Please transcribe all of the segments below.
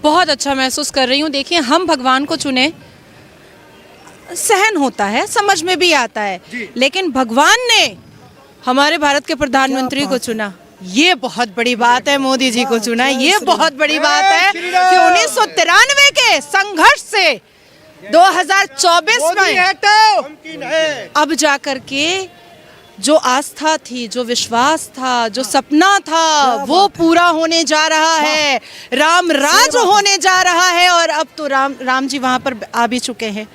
बहुत अच्छा महसूस कर रही हूँ। देखिए, हम भगवान को चुने, सहन होता है, समझ में भी आता है, लेकिन भगवान ने हमारे भारत के प्रधानमंत्री को चुना, ये बहुत बड़ी बात है। मोदी जी को चुना, ये बहुत बड़ी बात है कि 1993 के संघर्ष से 2024 में अब जाकर के जो आस्था थी, जो विश्वास था, जो सपना था, वो पूरा होने जा रहा है। राम राज होने जा रहा है और अब तो राम जी वहाँ पर आ भी चुके हैं,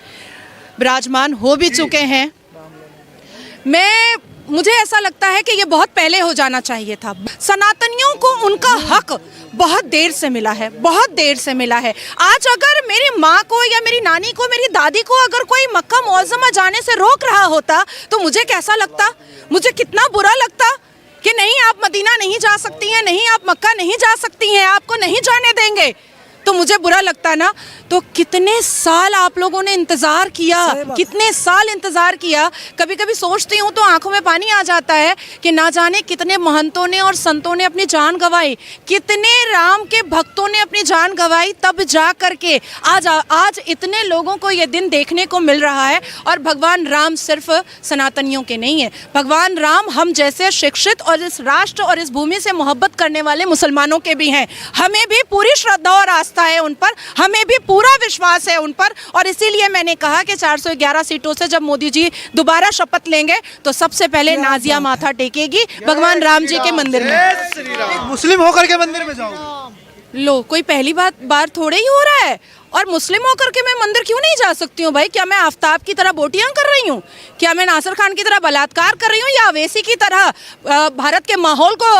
विराजमान हो भी चुके हैं। मुझे ऐसा लगता है कि ये बहुत पहले हो जाना चाहिए था। सनातनियों को उनका हक बहुत देर से मिला है, बहुत देर से मिला है। आज अगर मेरी माँ को या मेरी नानी को, मेरी दादी को अगर कोई मक्का मुअज़्ज़मा जाने से रोक रहा होता तो मुझे कैसा लगता, मुझे कितना बुरा लगता कि नहीं, आप मदीना नहीं जा सकती हैं, नहीं आप मक्का नहीं जा सकती हैं, आपको नहीं जाने देंगे, तो मुझे बुरा लगता ना। तो कितने साल आप लोगों ने इंतज़ार किया, कितने साल इंतज़ार किया। कभी कभी सोचती हूँ तो आंखों में पानी आ जाता है कि ना जाने कितने महंतों ने और संतों ने अपनी जान गंवाई, कितने राम के भक्तों ने अपनी जान गंवाई, तब जा कर के आज इतने लोगों को ये दिन देखने को मिल रहा है। और भगवान राम सिर्फ सनातनियों के नहीं है, भगवान राम हम जैसे शिक्षित और इस राष्ट्र और इस भूमि से मोहब्बत करने वाले मुसलमानों के भी हैं। हमें भी पूरी श्रद्धा और आस्था है उन पर, हमें भी पूरा विश्वास है उन पर। और इसीलिए मैंने कहा कि 411 सीटों से जब मोदी जी दोबारा शपथ लेंगे तो सबसे पहले नाजिया माथा टेकेगी भगवान राम जी के मंदिर में। मुस्लिम होकर के मंदिर में जाओ। लो, कोई पहली बार थोड़े ही हो रहा है। और मुस्लिम होकर के मैं मंदिर क्यों नहीं जा सकती हूँ भाई? क्या मैं आफ्ताब की तरह बोटियां कर रही हूँ? क्या मैं नासिर खान की तरह बलात्कार कर रही हूँ, या अवैसी की तरह भारत के माहौल को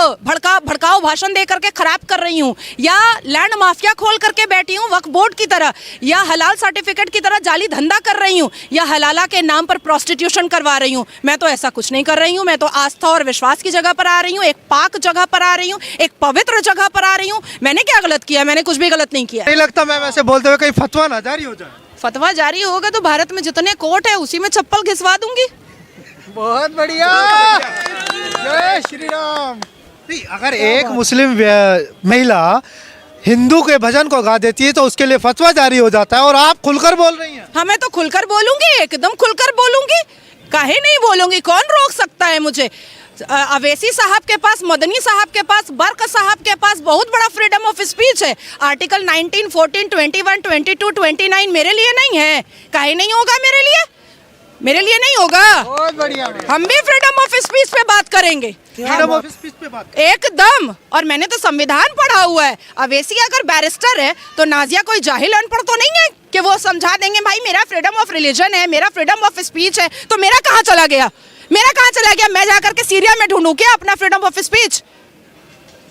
भड़काऊ भाषण दे करके खराब कर रही हूँ, या लैंड माफिया खोल करके बैठी हूँ वक्फ बोर्ड की तरह, या हलाल सर्टिफिकेट की तरह जाली धंधा कर रही हूँ, या हलाला के नाम पर प्रोस्टिट्यूशन करवा रही हूँ? मैं तो ऐसा कुछ नहीं कर रही हूँ। मैं तो आस्था और विश्वास की जगह पर आ रही हूँ, एक पाक जगह पर आ रही हूँ, एक पवित्र जगह पर आ रही हूँ। मैंने क्या गलत किया? मैंने कुछ भी गलत नहीं किया। नहीं लगता मैम ऐसे बोलते हुए कहीं फतवा ना जारी हो जाए? फतवा जारी होगा तो भारत में जितने कोर्ट है उसी में चप्पल घिसवा दूंगी। बहुत बढ़िया, जय श्री राम। नहीं, अगर एक मुस्लिम महिला हिंदू के भजन को गा देती है तो उसके लिए फतवा जारी हो जाता है, और आप खुलकर बोल रही हैं। हाँ, मैं तो खुलकर बोलूंगी, एकदम खुलकर बोलूंगी, काहे नहीं बोलूंगी? कौन रोक सकता है मुझे? अवैसी साहब के पास, मदनी साहब के पास, बर्क साहब के पास बहुत बड़ा फ्रीडम ऑफ स्पीच है। आर्टिकल 19, 14, 21, 22, 29 मेरे लिए नहीं है। काहे नहीं होगा मेरे लिए? मेरे लिए नहीं होगा। बहुत बढ़िया, हम भी फ्रीडम ऑफ स्पीच पे बात करेंगे, फ्रीडम ऑफ स्पीच पे बात एकदम। और मैंने तो संविधान पढ़ा हुआ है। अवैसी अगर बैरिस्टर है तो नाजिया कोई जाहिल अनपढ़ तो नहीं है कि वो समझा देंगे भाई मेरा फ्रीडम ऑफ रिलीजन है, मेरा फ्रीडम ऑफ स्पीच है। तो मेरा कहाँ चला गया? मेरा कहाँ चला गया? मैं जाकर के सीरिया में ढूंढूं क्या अपना फ्रीडम ऑफ स्पीच?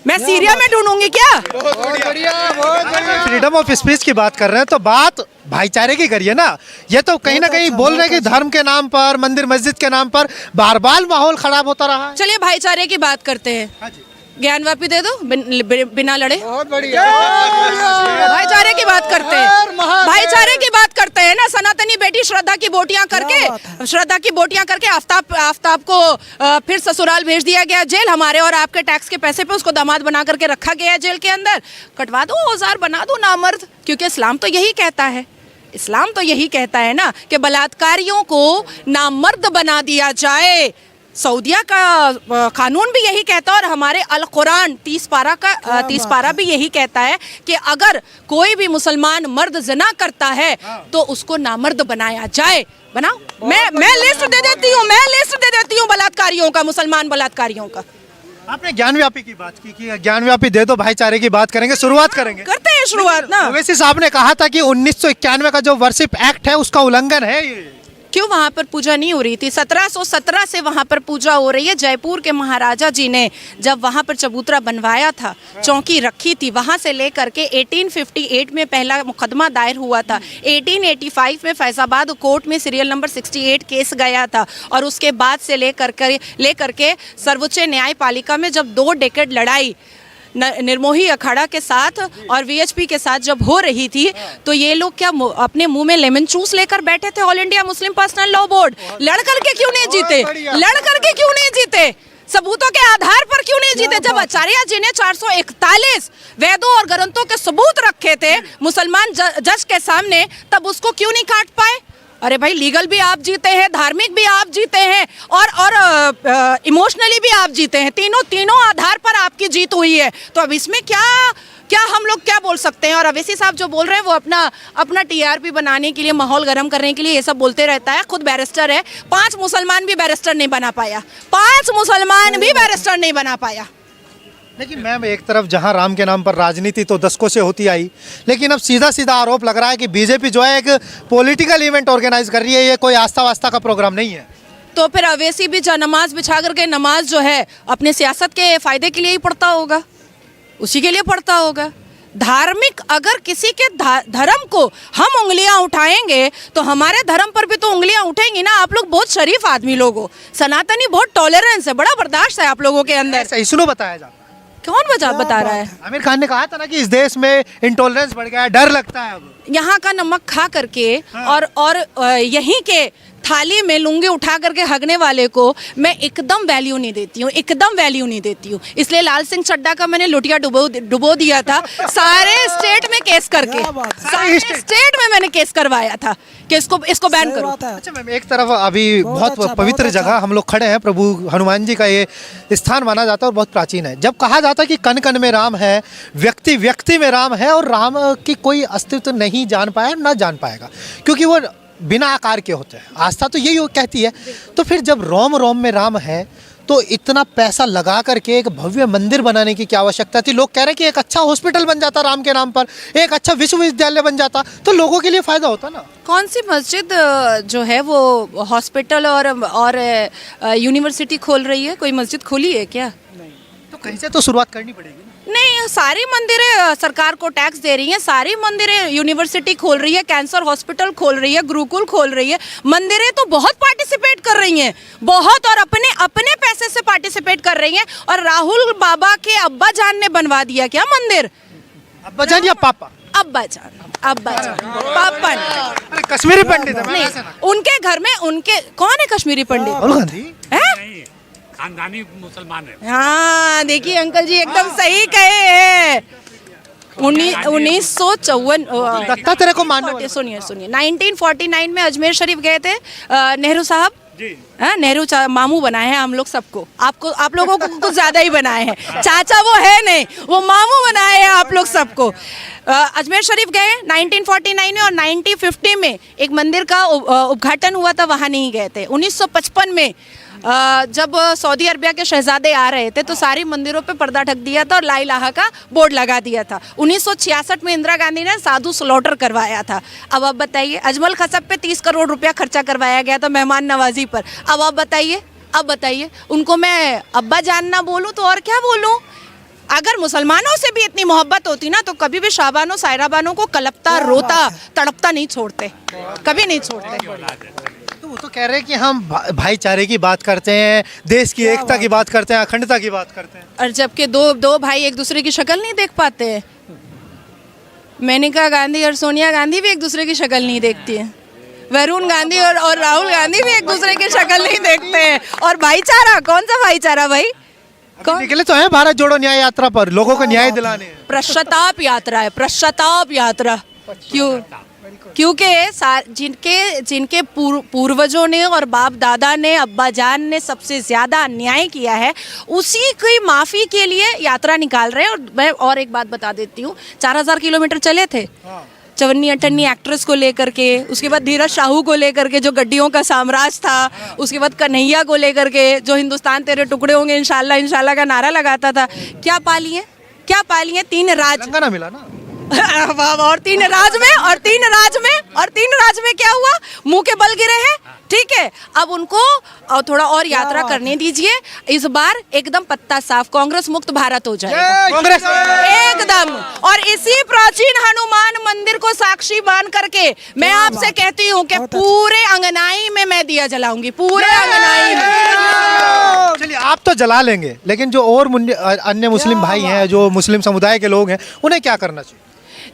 मैं सीरिया में ढूंढूंगी क्या? बहुत बढ़िया, बहुत बढ़िया। फ्रीडम ऑफ स्पीच की बात कर रहे हैं तो बात भाईचारे की करिए ना। ये तो कहीं ना कहीं बोल रहे हैं कि धर्म के नाम पर, मंदिर मस्जिद के नाम पर बार बार माहौल खराब होता रहा है। चलिए भाईचारे की बात करते हैं। ज्ञानवापी दे दो बिना लड़े। बहुत बढ़िया, भाईचारे की बात करते हैं, भाईचारे की बात करते हैं ना। सनातनी बेटी श्रद्धा की बोटियां करके आफ्ताब को फिर ससुराल भेज दिया गया, जेल। हमारे और आपके टैक्स के पैसे पे उसको दामाद बना करके रखा गया जेल के अंदर। कटवा दो औजार, बना दो नामर्द, क्योंकि इस्लाम तो यही कहता है, इस्लाम तो यही कहता है ना कि बलात्कारियों को नामर्द बना दिया जाए। सऊदिया का कानून भी यही कहता है और हमारे अल कुरान 30 पारा भी यही कहता है कि अगर कोई भी मुसलमान मर्द ज़िना करता है तो उसको नामर्द बनाया जाए। बनाओ, मैं लिस्ट दे देती हूँ बलात्कारियों का, मुसलमान बलात्कारियों का। आपने ज्ञानव्यापी की बात की कि ज्ञानव्यापी दे दो, भाईचारे की बात करेंगे, शुरुआत करेंगे, करते हैं शुरुआत ना। ओवैसी साहब ने कहा था कि 1991 का जो वर्शिप एक्ट है उसका उल्लंघन है। ये क्यों वहाँ पर पूजा नहीं हो रही थी? 1717 से वहाँ पर पूजा हो रही है। जयपुर के महाराजा जी ने जब वहाँ पर चबूतरा बनवाया था, चौकी रखी थी, वहाँ से लेकर के 1858 में पहला मुकदमा दायर हुआ था। 1885 में फैजाबाद कोर्ट में सीरियल नंबर 68 केस गया था। और उसके बाद से लेकर के सर्वोच्च न्यायपालिका में जब 2 डेकेड लड़ाई निर्मोही अखाड़ा के साथ और वीएचपी के साथ जब हो रही थी, तो ये लोग क्या अपने मुंह में लेमन जूस लेकर बैठे थे? All India Muslim personal law board लड़ करके क्यों नहीं जीते? लड़ करके क्यों नहीं जीते? सबूतों के आधार पर क्यों नहीं जीते? जब आचार्य जी ने 441 वेदों और ग्रंथों के सबूत रखे थे मुसलमान जज के सामने, तब उसको क्यों नहीं काट पाए? अरे भाई, लीगल भी आप जीते हैं, धार्मिक भी आप जीते हैं, और इमोशनली भी आप जीते हैं। तीनों आधार पर आपकी जीत हुई है। तो अब इसमें क्या हम लोग क्या बोल सकते हैं? और अवैसी साहब जो बोल रहे हैं वो अपना टीआरपी बनाने के लिए, माहौल गर्म करने के लिए ये सब बोलते रहता है। खुद बैरिस्टर है, 5 मुसलमान भी बैरिस्टर नहीं बना पाया, 5 मुसलमान भी बैरिस्टर नहीं बना पाया। लेकिन मैम, एक तरफ जहां राम के नाम पर राजनीति तो दशकों से होती आई, लेकिन अब सीधा सीधा आरोप लग रहा है कि बीजेपी जो है एक पॉलिटिकल इवेंट ऑर्गेनाइज कर रही है, ये कोई आस्था वास्ता का प्रोग्राम नहीं है। तो फिर अवैसी भी नमाज बिछा करके नमाज जो है अपने सियासत के फायदे के लिए ही पढ़ता होगा, उसी के लिए पढ़ता होगा। धार्मिक अगर किसी के धर्म को हम उंगलियां उठाएंगे तो हमारे धर्म पर भी तो उंगलियां उठेंगी ना। आप लोग बहुत शरीफ आदमी लोग हो, सनातनी बहुत टॉलरेंस है, बड़ा बर्दाश्त है आप लोगों के अंदर। ऐसा इसलिए बताया जाता है। कौन बता रहा है? आमिर खान ने कहा था ना कि इस देश में इंटॉलरेंस बढ़ गया है, डर लगता है अब। यहाँ का नमक खा करके और यहीं के थाली में लुंगी उठा करके हगने वाले को मैं एकदम वैल्यू नहीं देती हूँ, एकदम वैल्यू नहीं देती हूँ। इसलिए लाल सिंह चड्ढा का मैंने लुटिया डुबो दिया था सारे स्टेट में केस करके, सारे स्टेट में मैंने केस करवाया था कि इसको बैन करो। अच्छा मैम, एक तरफ अभी बहुत पवित्र जगह हम लोग खड़े हैं, प्रभु हनुमान जी का ये स्थान माना जाता है और बहुत प्राचीन है। जब कहा जाता है कि कण कण में राम है, व्यक्ति व्यक्ति में राम है, और राम की कोई अस्तित्व नहीं जान पाया, ना जान पाएगा, क्योंकि वो बिना आकार के होते हैं। आस्था तो यही कहती है। तो फिर जब रोम रोम में राम है, तो इतना पैसा लगा करके एक भव्य मंदिर बनाने की क्या आवश्यकता थी? लोग कह रहे हैं कि एक अच्छा हॉस्पिटल बन जाता राम के नाम पर, एक अच्छा विश्वविद्यालय बन जाता, तो लोगों के लिए फायदा होता ना। कौन सी मस्जिद जो है वो हॉस्पिटल और यूनिवर्सिटी खोल रही है? कोई मस्जिद खोली है क्या? नहीं। तो कहीं से तो शुरुआत करनी पड़ेगी। नहीं, सारी मंदिरें सरकार को टैक्स दे रही हैं, सारी मंदिरें यूनिवर्सिटी खोल रही है, कैंसर हॉस्पिटल खोल रही है, गुरुकुल खोल रही है। मंदिरें तो बहुत पार्टिसिपेट कर रही हैं, बहुत, और अपने पैसे से पार्टिसिपेट कर रही हैं। और राहुल बाबा के अब्बा जान ने बनवा दिया क्या मंदिर? अब्बा जान या पापा? अब्बा जान, पापा अरे कश्मीरी पंडित है। नहीं, उनके घर में उनके कौन है कश्मीरी पंडित? राहुल गांधी नहीं, खानदानी मुसलमान है। हाँ, देखिए अंकल जी एकदम सही कहे हैं। 1954 लगता तेरे को मानने सुनिए 1949 में अजमेर शरीफ गए थे नेहरू साहब जी। नेहरू मामू बनाए हैं हम लोग सबको, आप लोगों को कुछ ज्यादा ही बनाए हैं। चाचा वो है नहीं, वो मामू बनाए हैं आप लोग सबको। अजमेर शरीफ गए 1949 में, और 1950 में एक मंदिर का उद्घाटन हुआ था, वहाँ नहीं गए थे। 1955 में जब सऊदी अरबिया के शहजादे आ रहे थे तो सारी मंदिरों पे पर्दा ढक दिया था और ला इलाहा का बोर्ड लगा दिया था। 1966 में इंदिरा गांधी ने साधु स्लॉटर करवाया था। अब आप बताइए, अजमल खसब पे 30 करोड़ रुपया खर्चा करवाया गया था मेहमान नवाजी पर। अब आप बताइए उनको मैं अब्बा जान ना बोलूँ तो और क्या बोलूँ? अगर मुसलमानों से भी इतनी मोहब्बत होती ना तो कभी भी शाबानो सायराबानो को कलपता रोता तड़पता नहीं छोड़ते, कभी नहीं छोड़ते। तो वो तो कह रहे हैं कि हम भाईचारे की बात करते हैं, देश की एकता की बात करते हैं, अखंडता की बात करते हैं, और जबकि दो भाई एक दूसरे की शक्ल नहीं देख पाते हैं। मेनका गांधी और सोनिया गांधी भी एक दूसरे की शक्ल नहीं देखती है। वरुण गांधी और राहुल गांधी भी एक दूसरे की शक्ल नहीं देखते हैं। और भाईचारा, कौन सा भाईचारा भाई? निकले तो है भारत जोड़ो न्याय यात्रा पर, लोगों को न्याय दिलाने। पश्चाताप यात्रा है, पश्चाताप यात्रा। क्योंकि जिनके पूर्वजों ने और बाप दादा ने, अब्बा जान ने सबसे ज्यादा अन्याय किया है, उसी की माफी के लिए यात्रा निकाल रहे हैं। और मैं और एक बात बता देती हूँ, 4000 किलोमीटर चले थे चवन्नी अठन्नी एक्ट्रेस को लेकर के, उसके बाद धीरज शाहू को लेकर के जो गड्डियों का साम्राज्य था, उसके बाद कन्हैया को लेकर के जो हिंदुस्तान तेरे टुकड़े होंगे इंशाल्लाह इंशाल्लाह का नारा लगाता था। क्या पाली है? 3 राज ना मिला ना। और तीन राज में क्या हुआ? मुंह के बल गिरे हैं। ठीक है, अब उनको थोड़ा और यात्रा करने दीजिए। इस बार एकदम पत्ता साफ, कांग्रेस मुक्त भारत हो जाएगा, कांग्रेस एकदम। और इसी प्राचीन हनुमान मंदिर को साक्षी मान करके मैं आपसे कहती हूँ कि पूरे अंगनाई में मैं दिया जलाऊंगी, पूरे अंगनाई में। चलिए, आप तो जला लेंगे, लेकिन जो और अन्य मुस्लिम भाई हैं, जो मुस्लिम समुदाय के लोग हैं, उन्हें क्या करना चाहिए?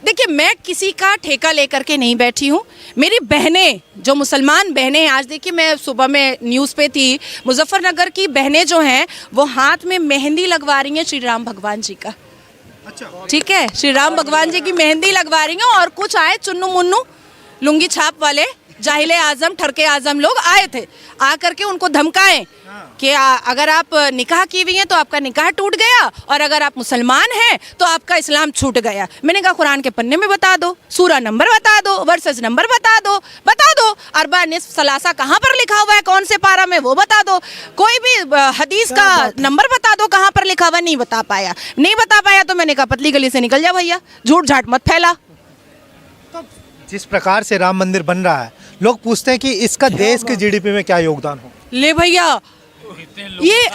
देखिए, मैं किसी का ठेका लेकर के नहीं बैठी हूँ। मेरी बहनें, जो मुसलमान बहनें, आज देखिए मैं सुबह में न्यूज़ पे थी, मुजफ्फरनगर की बहनें जो हैं वो हाथ में मेहंदी लगवा रही हैं श्री राम भगवान जी का। अच्छा, ठीक है, श्री राम भगवान जी की मेहंदी लगवा रही हैं। और कुछ आए चुन्नू मुन्नू लुंगी छाप वाले जाहिले आजम ठरके आजम लोग आए थे, आकर के उनको धमकाएं कि अगर आप निकाह की हुई हैं तो आपका निकाह टूट गया, और अगर आप मुसलमान हैं तो आपका इस्लाम छूट गया। मैंने कहा कुरान के पन्ने में बता दो, सूरा नंबर बता दो, वर्सेस नंबर बता दो, अरबा निस्फ सलासा कहाँ पर लिखा हुआ है, कौन से पारा में, वो बता दो। कोई भी हदीस का नंबर बता दो कहाँ पर लिखा हुआ, नहीं बता पाया तो मैंने कहा पतली गली से निकल जा भैया, झूठ झाट मत फैला। जिस प्रकार से राम मंदिर बन रहा है, लोग पूछते हैं कि इसका देश के जीडीपी में क्या योगदान हो। ले भैया, इतने लोग ये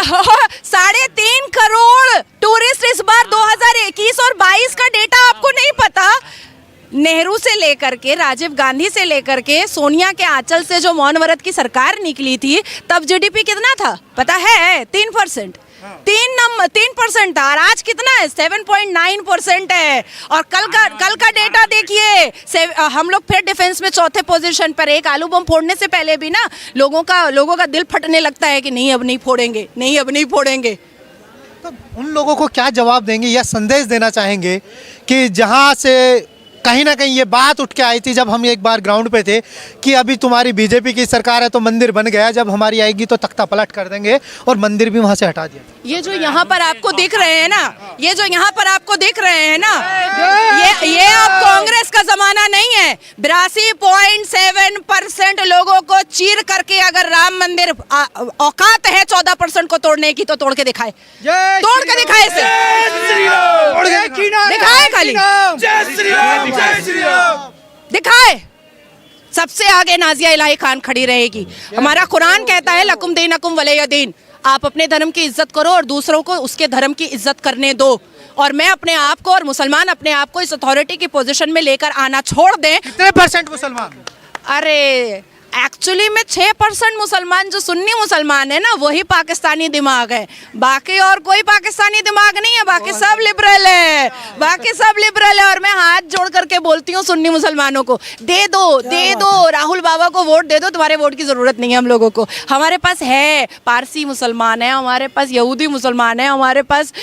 3.5 करोड़ टूरिस्ट इस बार 2021 और 22 का डेटा आपको नहीं पता। नेहरू से लेकर के, राजीव गांधी से लेकर के, सोनिया के आंचल से जो मौन व्रत की सरकार निकली थी, तब जीडीपी कितना था पता है? 3%। 3% था, और आज कितना है? 7.9% है। और कल का डेटा देखिए, हम लोग फिर डिफेंस में चौथे पोजीशन पर। एक आलू बम फोड़ने से पहले भी ना लोगों का दिल फटने लगता है कि नहीं अब नहीं फोड़ेंगे। तो उन लोगों को क्या जवाब देंगे या संदेश देना चाहेंगे कि जहां से कहीं ना कहीं ये बात उठ के आई थी जब हम एक बार ग्राउंड पे थे कि अभी तुम्हारी बीजेपी की सरकार है तो मंदिर बन गया, जब हमारी आएगी तो तख्ता पलट कर देंगे, और मंदिर भी वहां से हटा दिया। ये जो यहाँ पर आपको दिख रहे हैं ना, ये अब कांग्रेस का जमाना नहीं है। 82.7% लोगों को चीर करके अगर राम मंदिर औकात है 14% को तोड़ने की, तो तोड़ के दिखाए इसे, दिखाए खाली, दिखाए। सबसे आगे नाजिया इलाही खान खड़ी रहेगी। हमारा कुरान कहता है लकुम दीनकुम वलिय दीन, आप अपने धर्म की इज्जत करो और दूसरों को उसके धर्म की इज्जत करने दो। और मैं अपने आप को और मुसलमान अपने आप को इस अथॉरिटी की पोजीशन में लेकर आना छोड़ दें। कितने % मुसलमान? अरे एक्चुअली में 6% मुसलमान जो सुन्नी मुसलमान है ना, वही पाकिस्तानी दिमाग है। बाकी और कोई पाकिस्तानी दिमाग नहीं है, बाकी सब लिबरल है, और मैं हाथ जोड़ करके बोलती हूँ सुन्नी मुसलमानों को, दे दो राहुल बाबा को वोट दे दो। तुम्हारे वोट की ज़रूरत नहीं है हम लोगों को। हमारे पास है पारसी मुसलमान है, हमारे पास यहूदी मुसलमान है, हमारे पास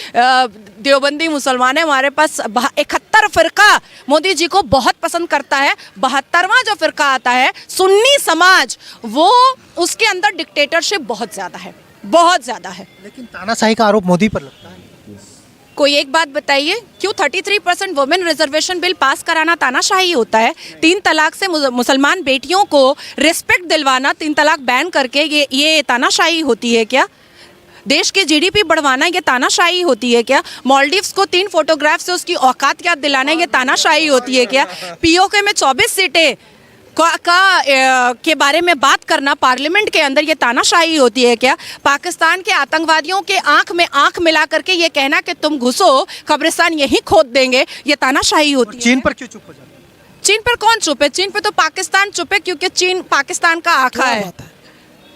देवबंदी मुसलमान है, हमारे पास 71 फ़िरका मोदी जी को बहुत पसंद करता है। 72वां जो फ़िरका आता है सुन्नी समाज, वो उसके अंदर डिक्टेटरशिप बहुत ज़्यादा है। लेकिन तानाशाही का आरोप मोदी पर लगता है। कोई एक बात बताइए, क्यों 33% वुमेन रिजर्वेशन बिल पास कराना तानाशाही होता है? 3 तलाक से मुसलमान बेटियों को रिस्पेक्ट दिलवाना, 3 तलाक बैन करके ये तानाशाही होती है क्या? देश की जीडीपी बढ़वाना ये तानाशाही होती है क्या? मालदीव्स को 3 फोटोग्राफ से उसकी औकात याद दिलाना ये तानाशाही होती है क्या? पीओके में 24 सीटें के बारे में बात करना पार्लियामेंट के अंदर ये तानाशाही होती है क्या? पाकिस्तान के आतंकवादियों के आंख में आंख मिला करके ये कहना कि तुम घुसो कब्रिस्तान यहीं खोद देंगे, ये तानाशाही होती है। चीन पर क्यों चुप हो जाते? चीन पर कौन चुप है? चीन पे तो पाकिस्तान चुप है, क्योंकि चीन पाकिस्तान का आका है।